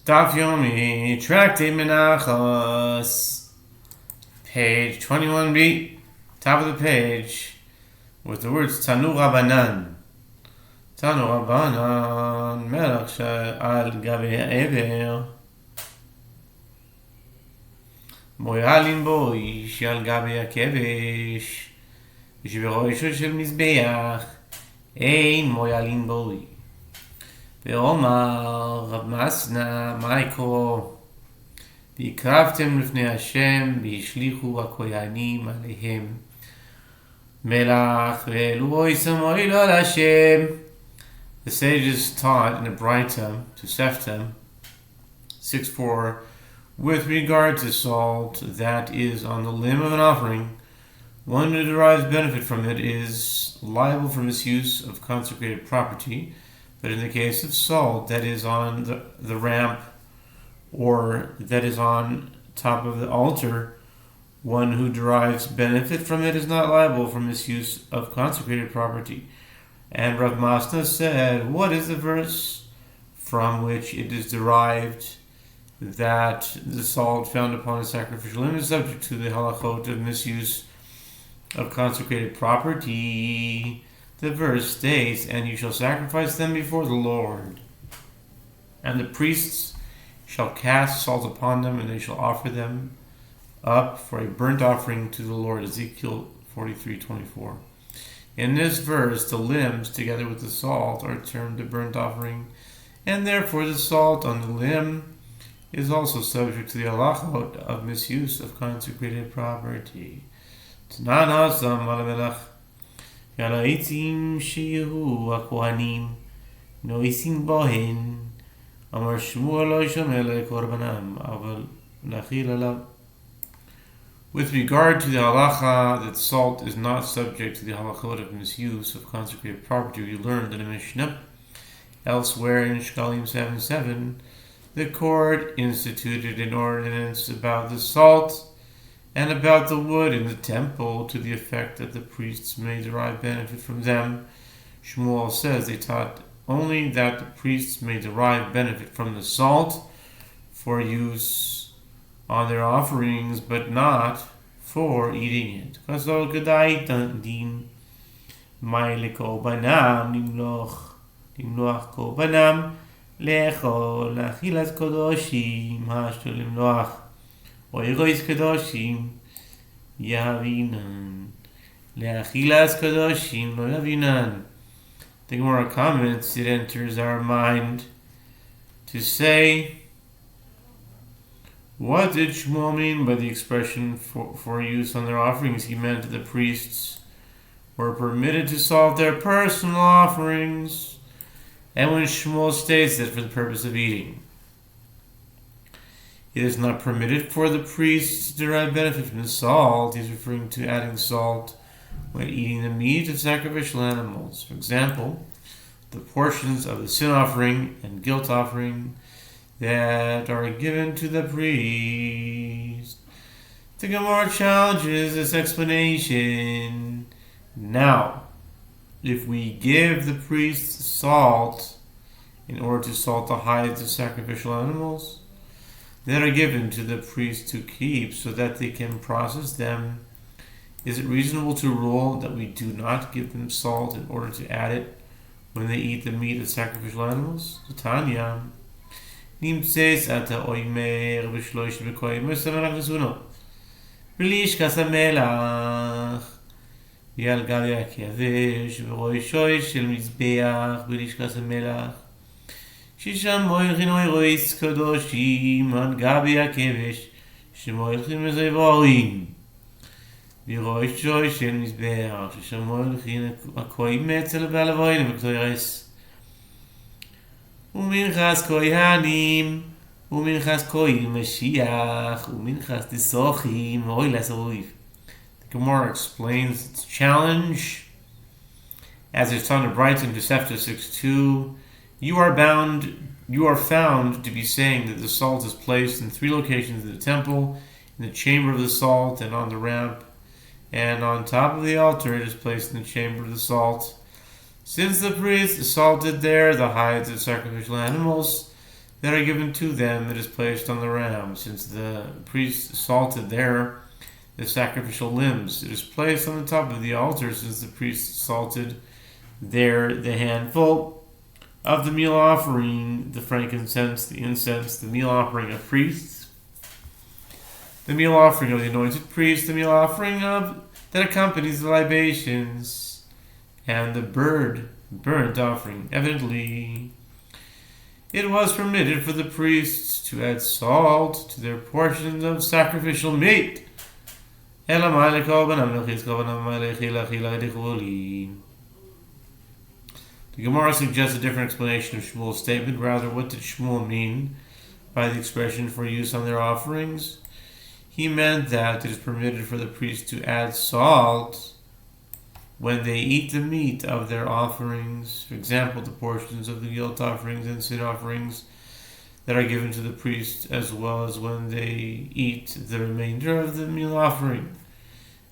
Daf Yomi, Tractate Menachot, page 21b, top of the page, with the words Tanu Rabbanan. Tanu Rabbanan, Melach al Gabi Eber, Moyalin Boish al Gabi Akevish, Yishveroisho Shel Mizbeach, Ein Moyalin Boish. ואומר רב מסנה מה יקרו והקרבתם לפני השם והשליכו הכהנים עליהם מלח ואלוהי שמואל על השם. The sages taught in a Braita to Seftem 6:4 with regard to salt that is on the limb of an offering, one who derives benefit from it is liable for misuse of consecrated property. But in the case of salt that is on the ramp or that is on top of the altar, one who derives benefit from it is not liable for misuse of consecrated property. And Rav Masna said, what is the verse from which it is derived that the salt found upon a sacrificial limb is subject to the halachot of misuse of consecrated property? The verse states, and you shall sacrifice them before the Lord, and the priests shall cast salt upon them, and they shall offer them up for a burnt offering to the Lord. Ezekiel 43:24. In this verse, the limbs, together with the salt, are termed a burnt offering, and therefore the salt on the limb is also subject to the halachot of misuse of consecrated property. Tanan Hasam Malamelach. Yalaitim shehu הכהנים noisim bohen amar Shmuel lo yishmele korbanam aval nachil alav. With regard to the halacha that salt is not subject to the halachot of misuse of consecrated property, we learned in the Mishnah elsewhere in Shkalim 7:7, the court instituted an ordinance about the salt and about the wood in the temple to the effect that the priests may derive benefit from them. Shmuel says they taught only that the priests may derive benefit from the salt for use on their offerings, but not for eating it. Kazol gedai din ma'ileko banam nimloach ko banam lechol achilas kodoshim hashto limloach Oigois Kadoshim Yavinan Leachilas Kadoshim Lo Yavinan. The Gemara comments, it enters our mind to say, what did Shmuel mean by the expression for use on their offerings? He meant that the priests were permitted to salt their personal offerings, and when Shmuel states that for the purpose of eating, it is not permitted for the priests to derive benefit from the salt. He's referring to adding salt when eating the meat of sacrificial animals. For example, the portions of the sin offering and guilt offering that are given to the priest. The Gemara challenges this explanation. Now, if we give the priests salt in order to salt the hides of sacrificial animals that are given to the priest to keep so that they can process them, is it reasonable to rule that we do not give them salt in order to add it when they eat the meat of sacrificial animals? Tanya nimtzeis ata oimer b'shloish b'koimer samelach nesuno b'lishkas hamelach v'al gabi hakevesh v'roishoy shel mizbeach b'lishkas hamelach ששם מויכין אוירויס קדושים על גבי הכבש שמויכין מזבורים וירוישוי של מזבח ששם מויכין הכהים אצל בעלבוין וקטוירס ומנחס כהנים ומנחס כהים משיח ומנחס תסוכים אוי לסויף. The Gemara explains its challenge as it's on the Brighton to Sefta 6:2. You are found to be saying that the salt is placed in 3 locations in the temple, in the chamber of the salt, and on the ramp, and on top of the altar it is placed in the chamber of the salt. Since the priest salted there the hides of sacrificial animals, that are given to them, it is placed on the ram. Since the priest salted there the sacrificial limbs, it is placed on the top of the altar, since the priest salted there the handful of the meal offering, the frankincense, the incense, the meal offering of priests, the meal offering of the anointed priest, the meal offering of that accompanies the libations, and the burnt offering. Evidently, it was permitted for the priests to add salt to their portions of sacrificial meat. The Gemara suggests a different explanation of Shmuel's statement. Rather, what did Shmuel mean by the expression for use on their offerings? He meant that it is permitted for the priest to add salt when they eat the meat of their offerings. For example, the portions of the guilt offerings and sin offerings that are given to the priest, as well as when they eat the remainder of the meal offering.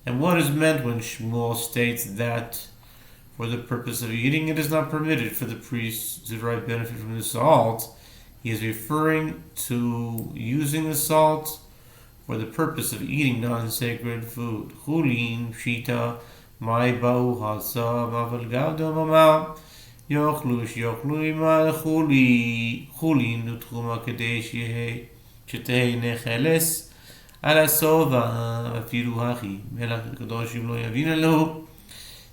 And what is meant when Shmuel states that for the purpose of eating it is not permitted for the priest to derive benefit from the salt? He is referring to using the salt for the purpose of eating non-sacred food. Chulin, pshita, mai ba'u hasav, aval gavdo mama, yochlu ima chulin nutchuma kadesh shetei necheles ala sova afilu hachi melach kadoshim lo yavina lo.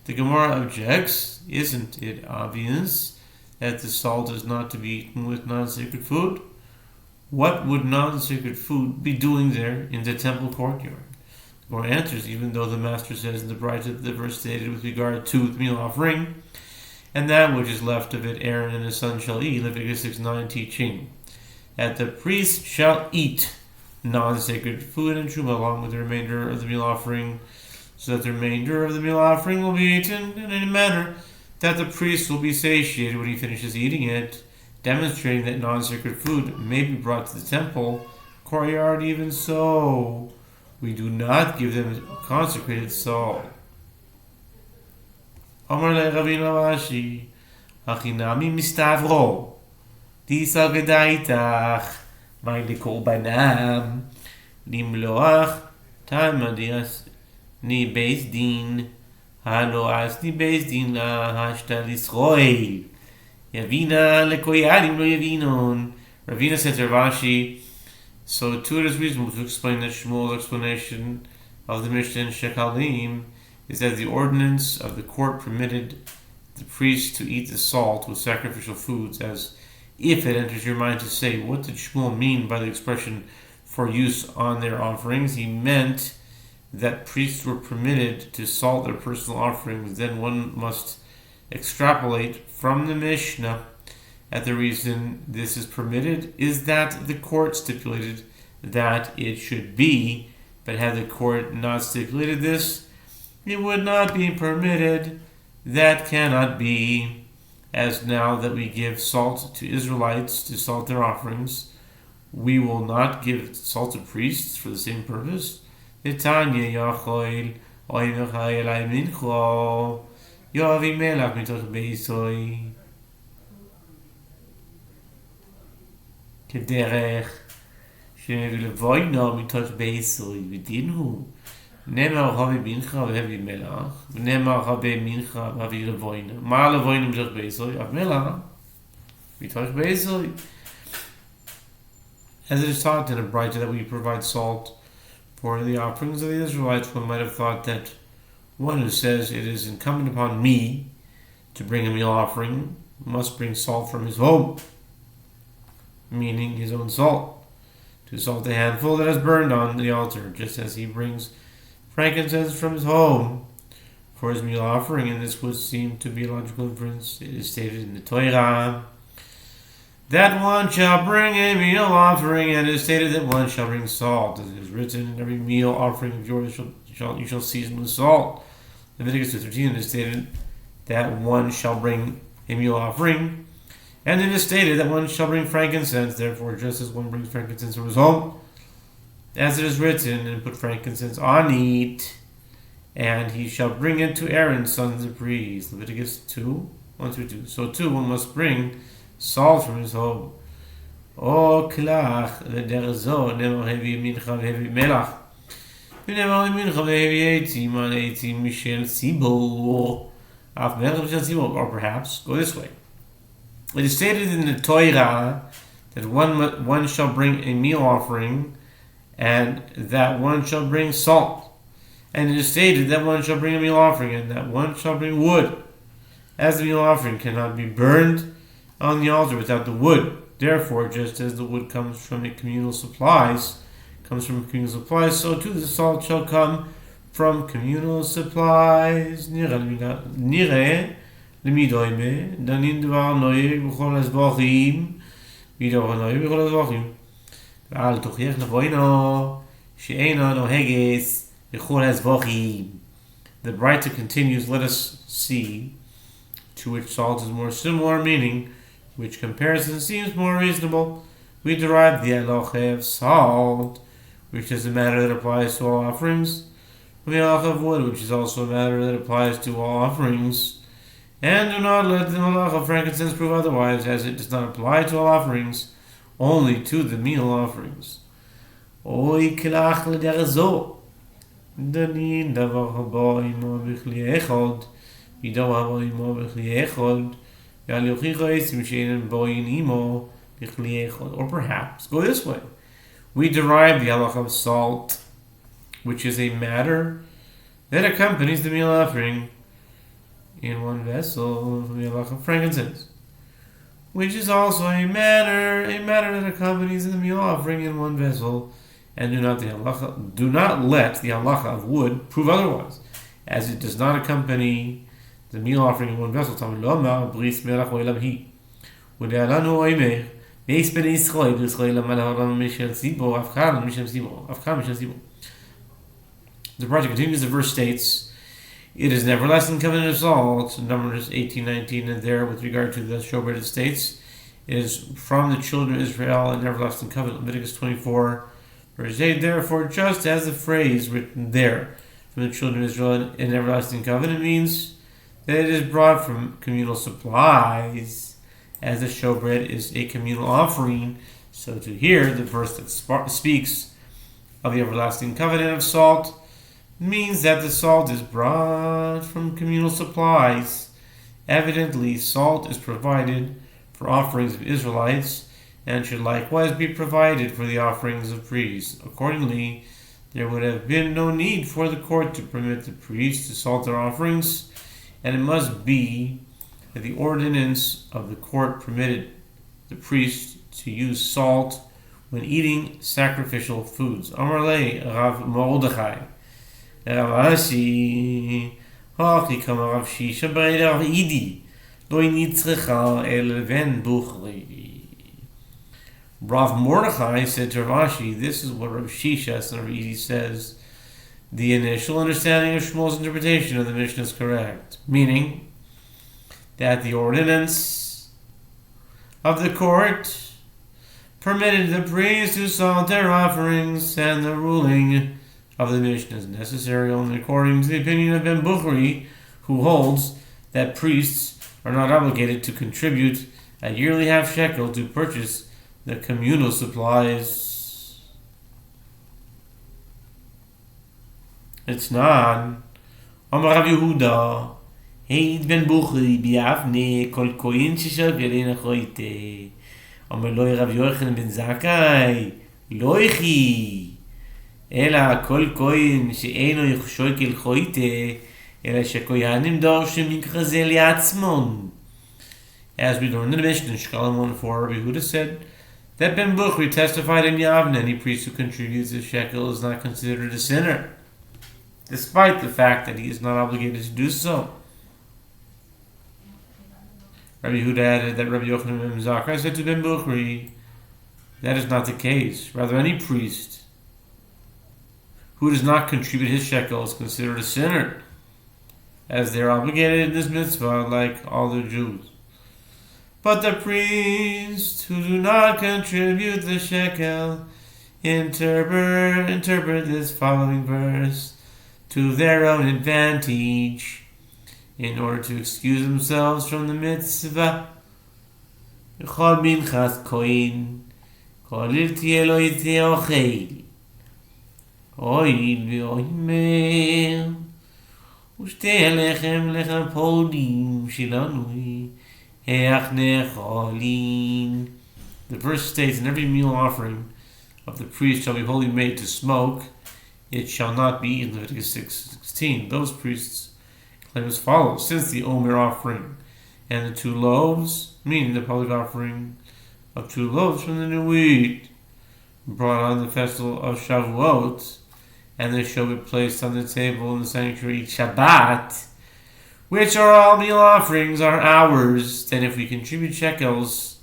The Gemara objects, isn't it obvious that the salt is not to be eaten with non-sacred food? What would non-sacred food be doing there in the temple courtyard? The Gemara answers, even though the master says in the Bride that the verse stated with regard to the meal offering, and that which is left of it Aaron and his son shall eat, Leviticus 6:9 teaching, that the priest shall eat non-sacred food and truma along with the remainder of the meal offering, so that the remainder of the meal offering will be eaten in a manner that the priest will be satiated when he finishes eating it, demonstrating that non-sacred food may be brought to the temple courtyard. Even so, we do not give them consecrated salt. Amar le Rabbeinu Rashi, Achinami mistavro, Tisal gedaitach, Mai le korbanam, Limloach, Tamadias, Ni beis din, Halo as ni beis din la hashta lisroel. Yavina lekoyadim lo yavinon. Ravina said to Rashi, so too it is reasonable to explain that Shmuel's explanation of the Mishnah in Shekalim is that the ordinance of the court permitted the priest to eat the salt with sacrificial foods, as if it enters your mind to say, what did Shmuel mean by the expression for use on their offerings? He meant that priests were permitted to salt their personal offerings. Then one must extrapolate from the Mishnah that the reason this is permitted is that the court stipulated that it should be, but had the court not stipulated this, it would not be permitted. That cannot be, as now that we give salt to Israelites to salt their offerings, we will not give salt to priests for the same purpose. Tanya Yachoil Oimachai Elai Mincho Yoavi Melach Mitoch Beisoi Kederech Shevilevoino Mitoch Beisoi Vidinhu Nemar Havi Mincha Vevi Melach Nemar Habe Mincha Vavi Levoina Mar Levoina Mitoch Beisoi Av Melach Mitoch Beisoi. As it is taught in a Bride that we provide salt for the offerings of the Israelites, one might have thought that one who says it is incumbent upon me to bring a meal offering must bring salt from his home, meaning his own salt, to salt the handful that is burned on the altar, just as he brings frankincense from his home for his meal offering. And this would seem to be a logical inference. It is stated in the Torah that one shall bring a meal offering, and it is stated that one shall bring salt. As it is written, in every meal offering of yours you shall season with salt. Leviticus 2:13, it is stated that one shall bring a meal offering, and it is stated that one shall bring frankincense. Therefore, just as one brings frankincense from his home, as it is written, and put frankincense on it, and he shall bring it to Aaron's sons the priests. Leviticus 2:1-2. So too, one must bring salt from his home. או כלך לדרך זו, נאמר הביא מנחה והביא מלח. ונאמר מנחה והביא עצים על עצים משל ציבור. אף מלח משל ציבור, or perhaps, go this way. It is stated in the Torah that one shall bring a meal offering and that one shall bring salt. And it is stated that one shall bring a meal offering and that one shall bring wood. As the meal offering cannot be burned on the altar without the wood. Therefore, just as the wood comes from communal supplies, so too the salt shall come from communal supplies. Nireh lemidoime danin dvar noyeg b'chol hazvachim midvar noyeg b'chol hazvachim ve'al tochiach levoino she'ena noheges b'chol hazvachim. The writer continues, let us see to which salt is more similar, meaning which comparison seems more reasonable. We derive the halacha of salt, which is a matter that applies to all offerings, from the halacha of wood, which is also a matter that applies to all offerings. And do not let the halacha of frankincense prove otherwise, as it does not apply to all offerings, only to the meal offerings. Oy kelach l'derzo, danin davar haba imo b'chli echod, mido haba imo b'chli echod, or perhaps, go this way. We derive the halacha of salt, which is a matter that accompanies the meal offering in one vessel, from the halacha of frankincense, which is also a matter that accompanies the meal offering in one vessel, and do not let the halacha of wood prove otherwise, as it does not accompany the meal offering in one vessel. The project continues. The verse states, it is an everlasting covenant of salt, Numbers 18:19, and there, with regard to the showbread, it states, it is from the children of Israel, an everlasting covenant, Leviticus 24, verse 8. Therefore, just as the phrase written there, from the children of Israel, an everlasting covenant, means that it is brought from communal supplies, as the showbread is a communal offering. So to here, the verse that speaks of the everlasting covenant of salt means that the salt is brought from communal supplies. Evidently, salt is provided for offerings of Israelites and should likewise be provided for the offerings of priests. Accordingly, there would have been no need for the court to permit the priests to salt their offerings, and it must be that the ordinance of the court permitted the priest to use salt when eating sacrificial foods. Amar le Rav Mordechai, Rav Ashi, Hachi kama Rav Shisha b'rei Rav Idi, lo nitzrecha el ven buchri. Rav Mordechai said to Rav Ashi, this is what Rav Shisha and Rav Idi says. The initial understanding of Shmuel's interpretation of the Mishnah is correct, meaning that the ordinance of the court permitted the priests to salt their offerings, and the ruling of the Mishnah is necessary only according to the opinion of Ben Bukhari, who holds that priests are not obligated to contribute a yearly half shekel to purchase the communal supplies. It's not. Amar Rav Yehuda, Heid Ben Bukhari bi'avne kol koyin sheshavel ein achoite. Amar lo Rav Yochanan ben Zakkai, loichi. Ela kol koyin she'eino shokel choite, ela shekoyanim dorshem mikchaze liatzmon. As we learned in the Mishnah, Shkalim 1:4, Rabbi Yehuda said that Ben Bukhari testified in Yavne, any priest who contributes a shekel is not considered a sinner, despite the fact that he is not obligated to do so. Rabbi Yehuda added that Rabbi Yochanan ben Zakkai said to Ben Bukhari, that is not the case. Rather, any priest who does not contribute his shekel is considered a sinner, as they are obligated in this mitzvah like all the Jews. But the priests who do not contribute the shekel interpret this following verse to their own advantage, in order to excuse themselves from the mitzvah. Chol minchas kohen כולל תהיה לו יצא אוכל. אוהל ואומר, ושתי הלחם לחם פודים שלנו איך נאכלים. The verse states, and every meal offering of the priest shall be wholly made to smoke, it shall not be eaten. Leviticus 6:16. Those priests claim as follows: since the Omer offering and the 2 loaves, meaning the public offering of 2 loaves from the new wheat, brought on the festival of Shavuot, and they shall be placed on the table in the sanctuary Shabbat, which are all meal offerings, are ours, then if we contribute shekels,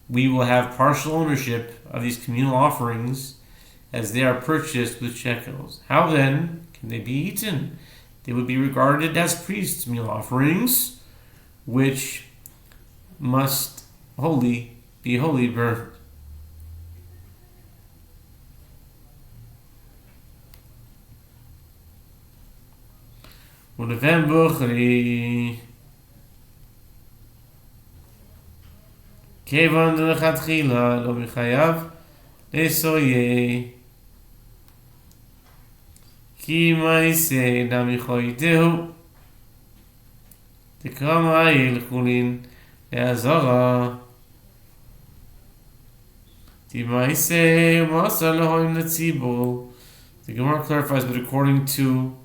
we will have partial ownership of these communal offerings as they are purchased with shekels. How then can they be eaten? They would be regarded as priests' meal offerings, which must be wholly burned. ולבן בוכרי כיוון דלכתחילה לא מחייב לסויה כי מעשה דמיכויתהו תקרא מהי לחולין לעזרה תמעשה ומעשה להוים לציבור. The Gemara clarifies, but according to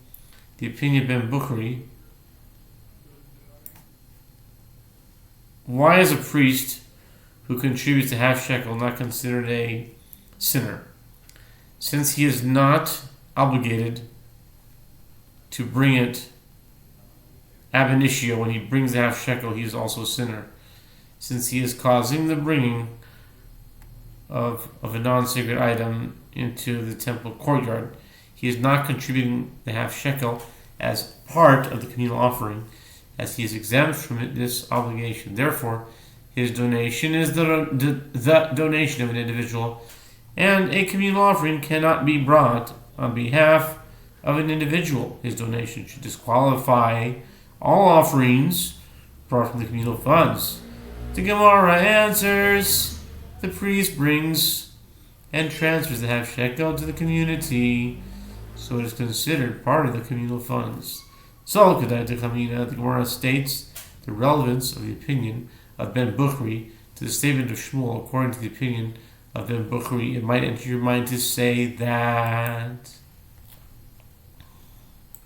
the opinion of Ben Bukhari, why is a priest who contributes a half shekel not considered a sinner? Since he is not obligated to bring it ab initio, when he brings the half shekel, he is also a sinner. Since he is causing the bringing of a non-sacred item into the temple courtyard, he is not contributing the half shekel as part of the communal offering, as he is exempt from this obligation. Therefore, his donation is the donation of an individual, and a communal offering cannot be brought on behalf of an individual. His donation should disqualify all offerings brought from the communal funds. The Gemara answers, the priest brings and transfers the half shekel to the community, so it is considered part of the communal funds. So, the Gemara states the relevance of the opinion of Ben Bukhari to the statement of Shmuel. According to the opinion of Ben Bukhari, it might enter your mind to say that